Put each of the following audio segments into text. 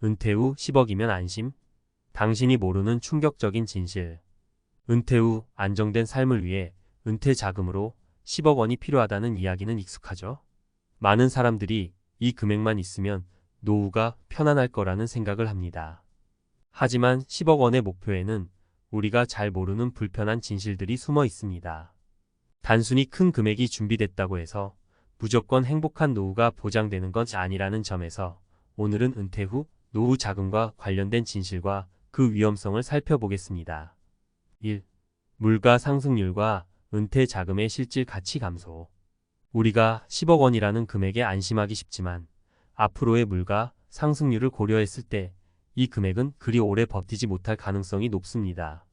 은퇴 후 10억이면 안심? 당신이 모르는 충격적인 진실. 은퇴 후 안정된 삶을 위해 은퇴 자금으로 10억 원이 필요하다는 이야기는 익숙하죠? 많은 사람들이 이 금액만 있으면 노후가 편안할 거라는 생각을 합니다. 하지만 10억 원의 목표에는 우리가 잘 모르는 불편한 진실들이 숨어 있습니다. 단순히 큰 금액이 준비됐다고 해서 무조건 행복한 노후가 보장되는 건 아니라는 점에서 오늘은 은퇴 후 노후 자금과 관련된 진실과 그 위험성을 살펴보겠습니다. 1. 물가 상승률과 은퇴 자금의 실질 가치 감소. 우리가 10억 원이라는 금액에 안심하기 쉽지만 앞으로의 물가 상승률을 고려했을 때 이 금액은 그리 오래 버티지 못할 가능성이 높습니다.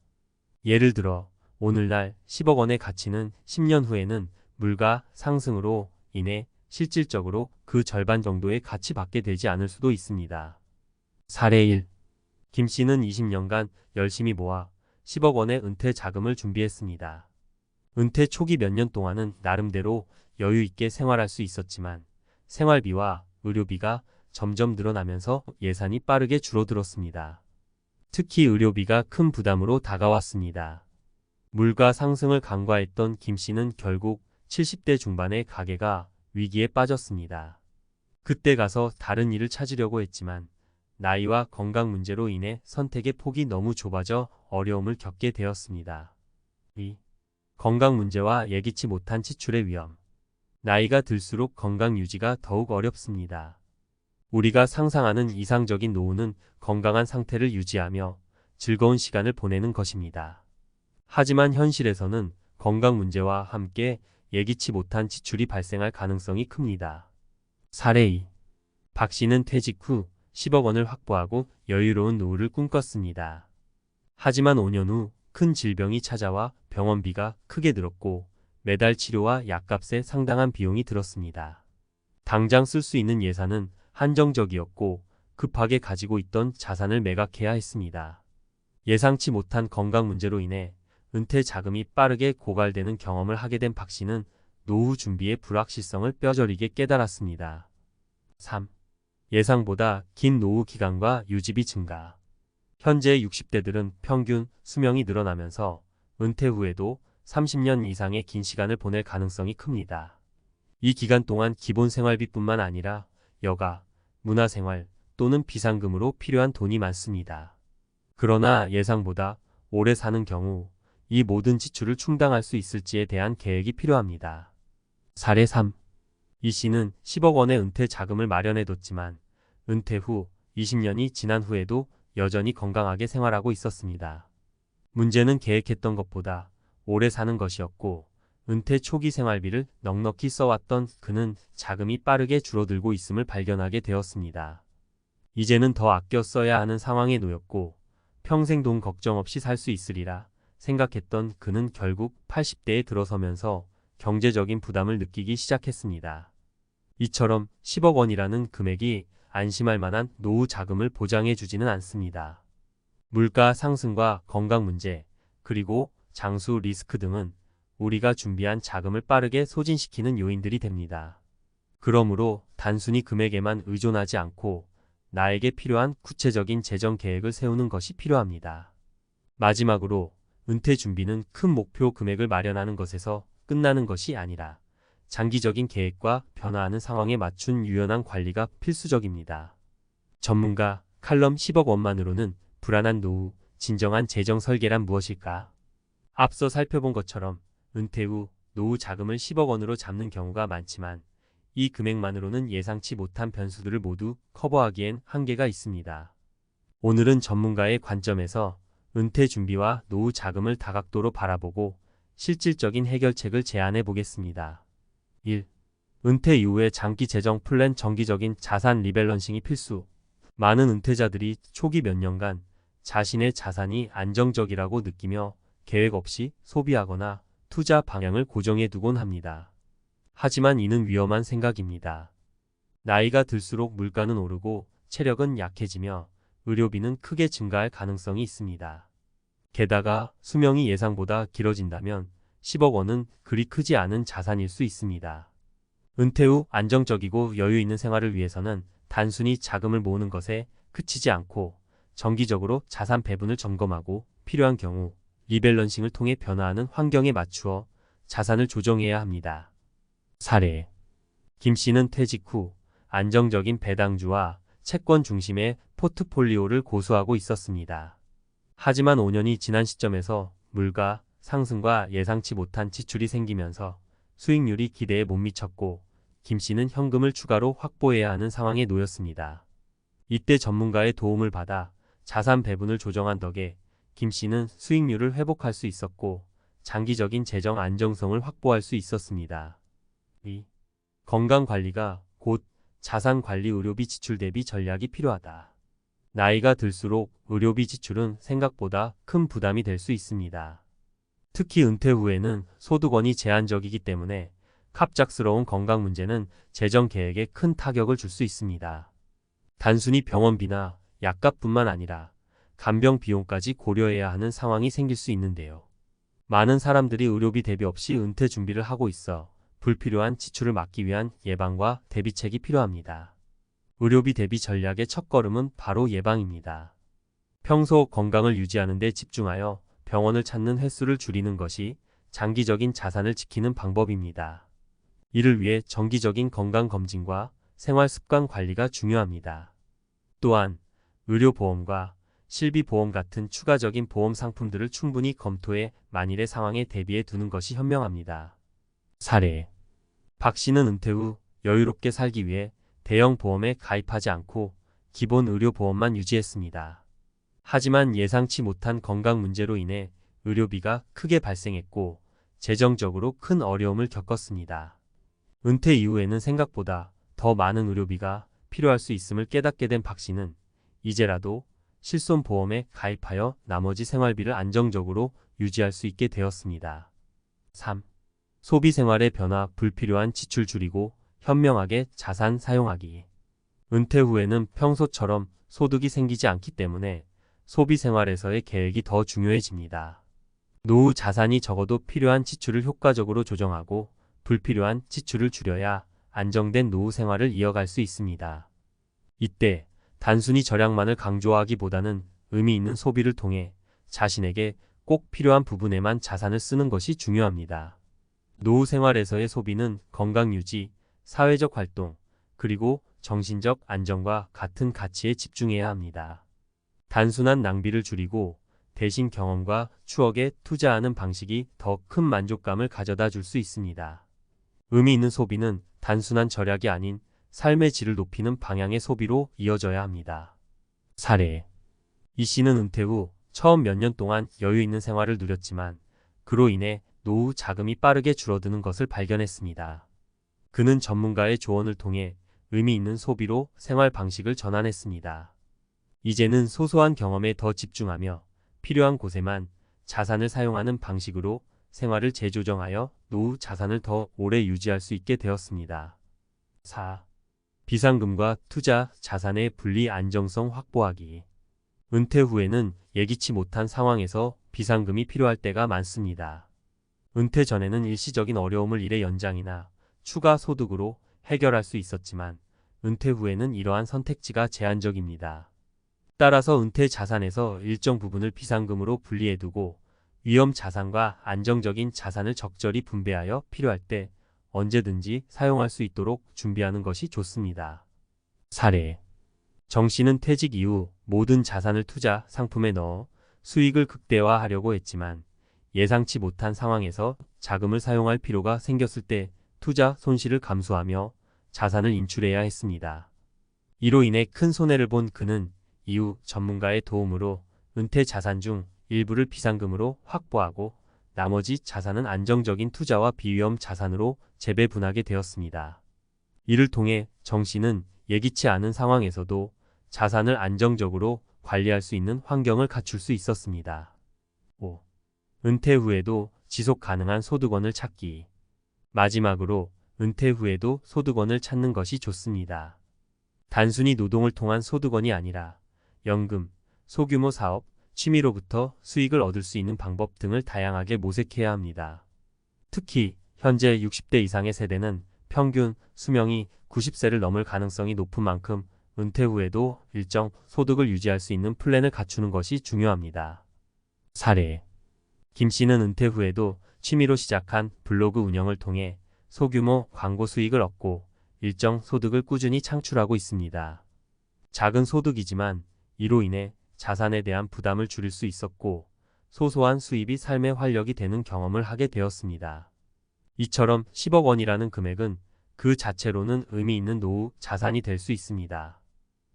예를 들어 오늘날 10억 원의 가치는 10년 후에는 물가 상승으로 인해 실질적으로 그 절반 정도의 가치밖에 되지 않을 수도 있습니다. 사례 1. 김 씨는 20년간 열심히 모아 10억 원의 은퇴 자금을 준비했습니다. 은퇴 초기 몇 년 동안은 나름대로 여유 있게 생활할 수 있었지만 생활비와 의료비가 점점 늘어나면서 예산이 빠르게 줄어들었습니다. 특히 의료비가 큰 부담으로 다가왔습니다. 물가 상승을 간과했던 김 씨는 결국 70대 중반의 가계가 위기에 빠졌습니다. 그때 가서 다른 일을 찾으려고 했지만 나이와 건강 문제로 인해 선택의 폭이 너무 좁아져 어려움을 겪게 되었습니다. 2. 건강 문제와 예기치 못한 지출의 위험. 나이가 들수록 건강 유지가 더욱 어렵습니다. 우리가 상상하는 이상적인 노후는 건강한 상태를 유지하며 즐거운 시간을 보내는 것입니다. 하지만 현실에서는 건강 문제와 함께 예기치 못한 지출이 발생할 가능성이 큽니다. 사례 2. 박 씨는 퇴직 후 10억 원을 확보하고 여유로운 노후를 꿈꿨습니다. 하지만 5년 후 큰 질병이 찾아와 병원비가 크게 늘었고 매달 치료와 약값에 상당한 비용이 들었습니다. 당장 쓸 수 있는 예산은 한정적이었고 급하게 가지고 있던 자산을 매각해야 했습니다. 예상치 못한 건강 문제로 인해 은퇴 자금이 빠르게 고갈되는 경험을 하게 된 박 씨는 노후 준비의 불확실성을 뼈저리게 깨달았습니다. 3. 예상보다 긴 노후 기간과 유지비 증가. 현재 60대들은 평균 수명이 늘어나면서 은퇴 후에도 30년 이상의 긴 시간을 보낼 가능성이 큽니다. 이 기간 동안 기본 생활비뿐만 아니라 여가, 문화생활 또는 비상금으로 필요한 돈이 많습니다. 그러나 예상보다 오래 사는 경우 이 모든 지출을 충당할 수 있을지에 대한 계획이 필요합니다. 사례 3. 이 씨는 10억 원의 은퇴 자금을 마련해뒀지만 은퇴 후 20년이 지난 후에도 여전히 건강하게 생활하고 있었습니다. 문제는 계획했던 것보다 오래 사는 것이었고 은퇴 초기 생활비를 넉넉히 써왔던 그는 자금이 빠르게 줄어들고 있음을 발견하게 되었습니다. 이제는 더 아껴 써야 하는 상황에 놓였고 평생 돈 걱정 없이 살 수 있으리라 생각했던 그는 결국 80대에 들어서면서 경제적인 부담을 느끼기 시작했습니다. 이처럼 10억 원이라는 금액이 안심할 만한 노후 자금을 보장해 주지는 않습니다. 물가 상승과 건강 문제, 그리고 장수 리스크 등은 우리가 준비한 자금을 빠르게 소진시키는 요인들이 됩니다. 그러므로 단순히 금액에만 의존하지 않고 나에게 필요한 구체적인 재정 계획을 세우는 것이 필요합니다. 마지막으로 은퇴 준비는 큰 목표 금액을 마련하는 것에서 끝나는 것이 아니라 장기적인 계획과 변화하는 상황에 맞춘 유연한 관리가 필수적입니다. 전문가 칼럼 10억 원만으로는 불안한 노후, 진정한 재정 설계란 무엇일까? 앞서 살펴본 것처럼 은퇴 후 노후 자금을 10억 원으로 잡는 경우가 많지만 이 금액만으로는 예상치 못한 변수들을 모두 커버하기엔 한계가 있습니다. 오늘은 전문가의 관점에서 은퇴 준비와 노후 자금을 다각도로 바라보고 실질적인 해결책을 제안해 보겠습니다. 1. 은퇴 이후의 장기 재정 플랜. 정기적인 자산 리밸런싱이 필수. 많은 은퇴자들이 초기 몇 년간 자신의 자산이 안정적이라고 느끼며 계획 없이 소비하거나 투자 방향을 고정해 두곤 합니다. 하지만 이는 위험한 생각입니다. 나이가 들수록 물가는 오르고 체력은 약해지며 의료비는 크게 증가할 가능성이 있습니다. 게다가 수명이 예상보다 길어진다면 10억 원은 그리 크지 않은 자산일 수 있습니다. 은퇴 후 안정적이고 여유 있는 생활을 위해서는 단순히 자금을 모으는 것에 그치지 않고 정기적으로 자산 배분을 점검하고 필요한 경우 리밸런싱을 통해 변화하는 환경에 맞추어 자산을 조정해야 합니다. 사례: 김 씨는 퇴직 후 안정적인 배당주와 채권 중심의 포트폴리오를 고수하고 있었습니다. 하지만 5년이 지난 시점에서 물가 상승과 예상치 못한 지출이 생기면서 수익률이 기대에 못 미쳤고 김 씨는 현금을 추가로 확보해야 하는 상황에 놓였습니다. 이때 전문가의 도움을 받아 자산 배분을 조정한 덕에 김 씨는 수익률을 회복할 수 있었고 장기적인 재정 안정성을 확보할 수 있었습니다. 2. 건강관리가 곧 자산관리 의료비 지출 대비 전략이 필요하다. 나이가 들수록 의료비 지출은 생각보다 큰 부담이 될 수 있습니다. 특히 은퇴 후에는 소득원이 제한적이기 때문에 갑작스러운 건강 문제는 재정 계획에 큰 타격을 줄 수 있습니다. 단순히 병원비나 약값뿐만 아니라 간병 비용까지 고려해야 하는 상황이 생길 수 있는데요. 많은 사람들이 의료비 대비 없이 은퇴 준비를 하고 있어 불필요한 지출을 막기 위한 예방과 대비책이 필요합니다. 의료비 대비 전략의 첫걸음은 바로 예방입니다. 평소 건강을 유지하는 데 집중하여 병원을 찾는 횟수를 줄이는 것이 장기적인 자산을 지키는 방법입니다. 이를 위해 정기적인 건강검진과 생활습관 관리가 중요합니다. 또한 의료보험과 실비보험 같은 추가적인 보험 상품들을 충분히 검토해 만일의 상황에 대비해 두는 것이 현명합니다. 사례: 박 씨는 은퇴 후 여유롭게 살기 위해 대형 보험에 가입하지 않고 기본 의료보험만 유지했습니다. 하지만 예상치 못한 건강 문제로 인해 의료비가 크게 발생했고 재정적으로 큰 어려움을 겪었습니다. 은퇴 이후에는 생각보다 더 많은 의료비가 필요할 수 있음을 깨닫게 된 박 씨는 이제라도 실손보험에 가입하여 나머지 생활비를 안정적으로 유지할 수 있게 되었습니다. 3. 소비생활의 변화, 불필요한 지출 줄이고 현명하게 자산 사용하기. 은퇴 후에는 평소처럼 소득이 생기지 않기 때문에 소비생활에서의 계획이 더 중요해집니다. 노후 자산이 적어도 필요한 지출을 효과적으로 조정하고 불필요한 지출을 줄여야 안정된 노후 생활을 이어갈 수 있습니다. 이때 단순히 절약만을 강조하기보다는 의미 있는 소비를 통해 자신에게 꼭 필요한 부분에만 자산을 쓰는 것이 중요합니다. 노후 생활에서의 소비는 건강 유지, 사회적 활동, 그리고 정신적 안정과 같은 가치에 집중해야 합니다. 단순한 낭비를 줄이고 대신 경험과 추억에 투자하는 방식이 더 큰 만족감을 가져다 줄 수 있습니다. 의미 있는 소비는 단순한 절약이 아닌 삶의 질을 높이는 방향의 소비로 이어져야 합니다. 사례: 이 씨는 은퇴 후 처음 몇 년 동안 여유 있는 생활을 누렸지만 그로 인해 노후 자금이 빠르게 줄어드는 것을 발견했습니다. 그는 전문가의 조언을 통해 의미 있는 소비로 생활 방식을 전환했습니다. 이제는 소소한 경험에 더 집중하며 필요한 곳에만 자산을 사용하는 방식으로 생활을 재조정하여 노후 자산을 더 오래 유지할 수 있게 되었습니다. 4. 비상금과 투자 자산의 분리 안정성 확보하기. 은퇴 후에는 예기치 못한 상황에서 비상금이 필요할 때가 많습니다. 은퇴 전에는 일시적인 어려움을 일의 연장이나 추가 소득으로 해결할 수 있었지만 은퇴 후에는 이러한 선택지가 제한적입니다. 따라서 은퇴 자산에서 일정 부분을 비상금으로 분리해두고 위험 자산과 안정적인 자산을 적절히 분배하여 필요할 때 언제든지 사용할 수 있도록 준비하는 것이 좋습니다. 사례: 정 씨는 퇴직 이후 모든 자산을 투자 상품에 넣어 수익을 극대화하려고 했지만 예상치 못한 상황에서 자금을 사용할 필요가 생겼을 때 투자 손실을 감수하며 자산을 인출해야 했습니다. 이로 인해 큰 손해를 본 그는 이후 전문가의 도움으로 은퇴 자산 중 일부를 비상금으로 확보하고 나머지 자산은 안정적인 투자와 비위험 자산으로 재배분하게 되었습니다. 이를 통해 정 씨는 예기치 않은 상황에서도 자산을 안정적으로 관리할 수 있는 환경을 갖출 수 있었습니다. 5. 은퇴 후에도 지속 가능한 소득원을 찾기. 마지막으로 은퇴 후에도 소득원을 찾는 것이 좋습니다. 단순히 노동을 통한 소득원이 아니라 연금, 소규모 사업, 취미로부터 수익을 얻을 수 있는 방법 등을 다양하게 모색해야 합니다. 특히 현재 60대 이상의 세대는 평균 수명이 90세를 넘을 가능성이 높은 만큼 은퇴 후에도 일정 소득을 유지할 수 있는 플랜을 갖추는 것이 중요합니다. 사례: 김 씨는 은퇴 후에도 취미로 시작한 블로그 운영을 통해 소규모 광고 수익을 얻고 일정 소득을 꾸준히 창출하고 있습니다. 작은 소득이지만 이로 인해 자산에 대한 부담을 줄일 수 있었고 소소한 수입이 삶의 활력이 되는 경험을 하게 되었습니다. 이처럼 10억 원이라는 금액은 그 자체로는 의미 있는 노후 자산이 될 수 있습니다.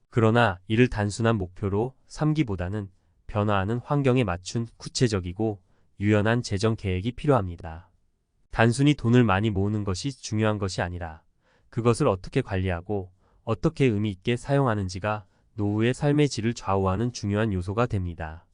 그러나 이를 단순한 목표로 삼기보다는 변화하는 환경에 맞춘 구체적이고 유연한 재정 계획이 필요합니다. 단순히 돈을 많이 모으는 것이 중요한 것이 아니라 그것을 어떻게 관리하고 어떻게 의미 있게 사용하는지가 노후의 삶의 질을 좌우하는 중요한 요소가 됩니다.